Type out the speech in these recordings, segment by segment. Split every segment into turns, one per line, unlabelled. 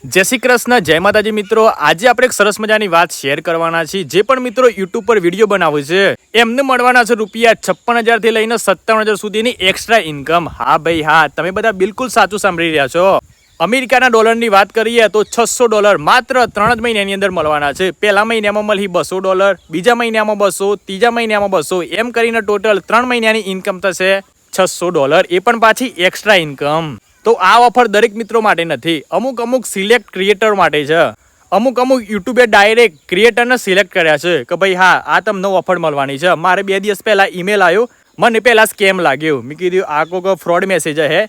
જય શ્રી કૃષ્ણ, જય માતાજી મિત્રો। આજે આપણે એક સરસ મજાની વાત શેર કરવાના છીએ। જે પણ મિત્રો યુટ્યુબ પર વિડીયો બનાવે છે એમને મળવાના છે રૂપિયા 56,000 થી લઈને 57,000 સુધીની એક્સ્ટ્રા ઇન્કમ। હા ભાઈ હા, તમે બધા બિલકુલ સાચું સાંભળી રહ્યા છો। અમેરિકાના ડોલરની વાત કરીએ તો $600 માત્ર 3 જ મહિનાની અંદર મળવાના છે। પહેલા મહિનામાં મળી $200, બીજા મહિનામાં 200, ત્રીજા મહિનામાં 200, એમ કરીને ટોટલ 3 મહિનાની ઇન્કમ થશે $600, એ પણ પાછી એક્સ્ટ્રા ઇન્કમ। તો આ ઓફર દરેક મિત્રો માટે નથી, અમુક સિલેક્ટ ક્રિએટર માટે છે। અમુક યુટ્યુબે ડાયરેક્ટ ક્રિએટરને સિલેક્ટ કર્યા છે કે ભાઈ હા, આ તમને ઓફર મળવાની છે। મારે 2 દિવસ પહેલા ઈમેલ આવ્યો, મને પહેલા સ્કેમ લાગ્યો। મેં કીધું આ કોઈ ફ્રોડ મેસેજ હે,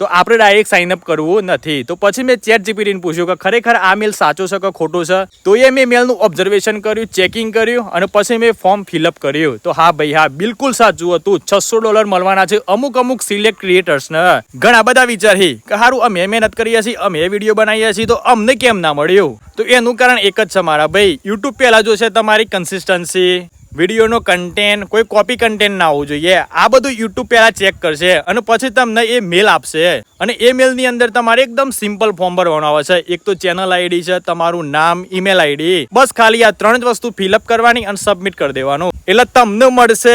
તો આપણે ડાયરેક્ટ સાઇન અપ કરવું નથી। તો પછી મેં ChatGPT ને પૂછ્યું કે ખરેખર આ મેલ સાચો છે કે ખોટો છે। તો એ મેં મેલનું ઓબ્ઝર્વેશન કર્યું, ચેકિંગ કર્યું અને પછી મેં ફોર્મ ફિલઅપ કર્યું। તો હા ભાઈ હા, બિલકુલ સાચું હતું। $600 મળવાના છે અમુક સિલેક્ટ ક્રિએટર્સને। ઘણા બધા વિચારી કે સારું, અમે મહેનત કરીએ છીએ, અમે વિડીયો બનાવીએ છીએ, તો અમને કેમ ના મળ્યું? તો એનું કારણ એક જ છે મારા ભાઈ, યુટ્યુબ પહેલા જોશે તમારી કન્સિસ્ટન્સી, વિડીયોનો કન્ટેન્ટ, કોઈ કોપી કન્ટેન્ટ ના હોવું જોઈએ। આ બધું યુટ્યુબ પહેલા ચેક કરશે અને પછી તમને એ મેલ આપશે। અને એ મેલની અંદર તમારે એકદમ સિમ્પલ ફોર્મ ભરવાનું આવે છે। એક તો ચેનલ આઈડી છે, તમારું નામ, ઈમેલ આઈડી, બસ ખાલી આ 3 જ વસ્તુ ફિલઅપ કરવાની અને સબમિટ કરી દેવાનું, એટલે તમને મળશે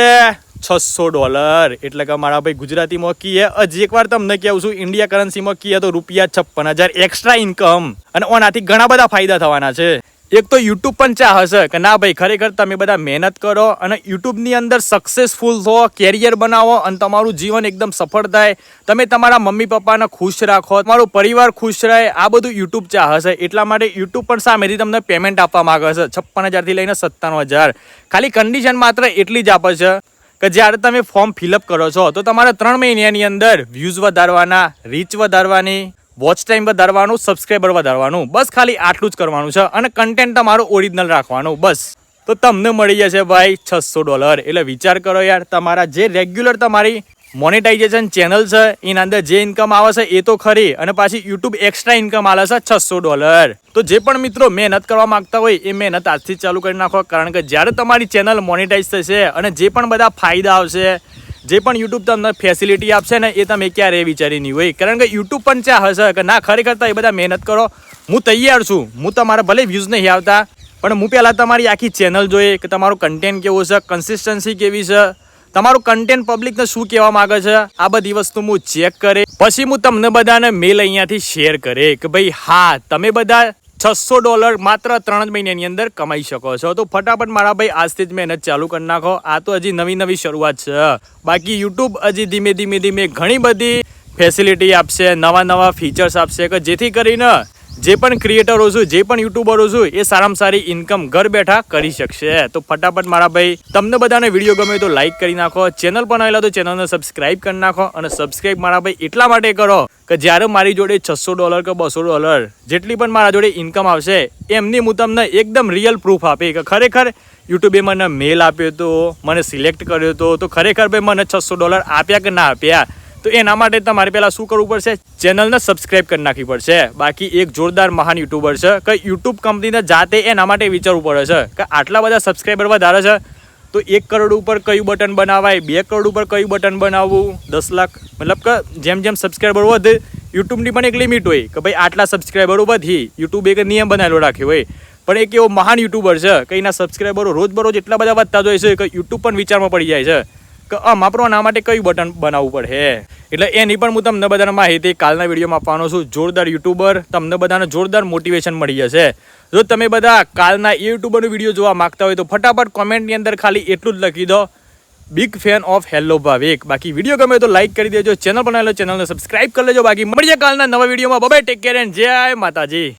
$600। એટલે કે મારા ભાઈ ગુજરાતીમાં કીએ, હજી એકવાર તમને કહું છું, ઇન્ડિયા કરન્સીમાં કીએ તો રૂપિયા 56,000 એક્સ્ટ્રા ઇન્કમ। અને ઓનાથી ઘણા બધા ફાયદા થવાના છે। એક તો યુટ્યુબ પણ ચાહશે કે ના ભાઈ, ખરેખર તમે બધા મહેનત કરો અને યુટ્યુબની અંદર સક્સેસફુલ થો, કેરિયર બનાવો અને તમારું જીવન એકદમ સફળ થાય, તમે તમારા મમ્મી પપ્પાને ખુશ રાખો, તમારો પરિવાર ખુશ રહે, આ બધું યુટ્યુબ ચાહશે। એટલા માટે યુટ્યુબ પણ સામેથી તમને પેમેન્ટ આપવા માંગે છે 56,000 થી લઈને 57,000। ખાલી કન્ડિશન માત્ર એટલી જ આપે છે કે જ્યારે તમે ફોર્મ ફિલઅપ કરો છો તો તમારે 3 મહિનાની અંદર વ્યૂઝ વધારવાના, રીચ વધારવાની, વોચ ટાઈમ વધારવાનું, સબસ્ક્રાઈબર વધારવાનું, બસ ખાલી આટલું જ કરવાનું છે અને કન્ટેન્ટ તમારું ઓરિજિનલ રાખવાનું બસ। તો તમને મળી જશે ભાઈ $600। એટલે વિચાર કરો યાર, તમારા જે રેગ્યુલર તમારી મોનેટાઇઝેશન ચેનલ છે એના અંદર જે ઇન્કમ આવે છે એ તો ખરી, અને પાછી યુટ્યુબ એક્સ્ટ્રા ઇન્કમ આલે છે $600। તો જે પણ મિત્રો મહેનત કરવા માંગતા હોય એ મહેનત આજથી જ ચાલુ કરી નાખો, કારણ કે જ્યારે તમારી ચેનલ મોનેટાઇઝ થશે અને જે પણ બધા ફાયદા આવશે, જે પણ યુટ્યુબ તમને ફેસિલિટી આપશે ને, એ તમે ક્યારેય વિચારી નહીં હોય। કારણ કે યુટ્યુબ પણ ચાહશે કે ના, ખરેખર તો એ બધા મહેનત કરો, હું તૈયાર છું, હું તમારા ભલે વ્યૂઝ નહીં આવતા પણ હું પહેલાં તમારી આખી ચેનલ જોઈએ કે તમારું કન્ટેન્ટ કેવું છે, કન્સિસ્ટન્સી કેવી છે, તમારું કન્ટેન્ટ પબ્લિકને શું કહેવા માંગે છે, આ બધી વસ્તુ હું ચેક કરે પછી હું તમને બધાને મેલ અહીંયાથી શેર કરે કે ભાઈ હા, તમે બધા $600 માત્ર 3 જ મહિનાની અંદર કમાઈ શકો છો। તો ફટાફટ મારા ભાઈ આજથી જ મહેનત ચાલુ કરી નાખો। આ તો હજી નવી શરૂઆત છે, બાકી યુટ્યુબ હજી ધીમે ઘણી બધી ફેસિલિટી આપશે, નવા ફીચર્સ આપશે કે જેથી કરીને જે પણ ક્રિએટરો છું, જે પણ યુટ્યુબરો છું, એ સારામાં સારી ઇન્કમ ઘર બેઠા કરી શકશે। તો ફટાફટ મારા ભાઈ, તમને બધાને વિડીયો ગમે તો લાઈક કરી નાખો, ચેનલ પર આવેલા તો ચેનલને સબસ્ક્રાઈબ કરી નાખો। અને સબસ્ક્રાઈબ મારા ભાઈ એટલા માટે કરો કે જ્યારે મારી જોડે $600 કે $200 જેટલી પણ મારા જોડે ઇન્કમ આવશે, એમની હું તમને એકદમ રિયલ પ્રૂફ આપી કે ખરેખર યુટ્યુબે મને મેલ આપ્યો હતો, મને સિલેક્ટ કર્યો હતો, તો ખરેખર ભાઈ મને $600 આપ્યા કે ના આપ્યા। તો એના માટે તમારે પહેલાં શું કરવું પડશે? ચેનલને સબસ્ક્રાઈબ કરી નાખવી પડશે। બાકી એક જોરદાર મહાન યુટ્યુબર છે કે યુટ્યુબ કંપનીને જાતે એના માટે વિચારવું પડે છે કે આટલા બધા સબસ્ક્રાઈબર વધારે છે, તો 1 કરોડ ઉપર કયું બટન બનાવાય, 2 કરોડ ઉપર કયું બટન બનાવવું, 10 લાખ, મતલબ કે જેમ સબસ્ક્રાઈબર વધે, યુટ્યુબની પણ એક લિમિટ હોય કે ભાઈ આટલા સબસ્ક્રાઈબરો વધી, યુટ્યુબ એક નિયમ બનાવેલો રાખ્યો હોય। પણ એક એવો મહાન યુટ્યુબર છે કે એના સબસ્ક્રાઈબરો રોજબરોજ એટલા બધા વધતા જ હોય છે કે યુટ્યુબ પણ વિચારમાં પડી જાય છે કે આપણો આના માટે કયું બટન બનાવવું પડે। એટલે એની પણ હું તમને બધાને માહિતી કાલના વિડીયોમાં આપવાનો છું। જોરદાર યુટ્યુબર, તમને બધાને જોરદાર મોટિવેશન મળી જશે। જો તમે બધા કાલના એ યુટ્યુબરનો વિડીયો જોવા માંગતા હોય તો ફટાફટ કોમેન્ટની અંદર ખાલી એટલું જ લખી દો, બિગ ફેન ઓફ હેલો ભાવિક। બાકી વિડીયો ગમે તો લાઈક કરી દેજો, ચેનલ બનાવેલો ચેનલને સબસ્ક્રાઈબ કરી લેજો। બાકી મળીએ કાલના નવા વિડીયોમાં। બાય, ટેક કેર એન્ડ જય માતાજી।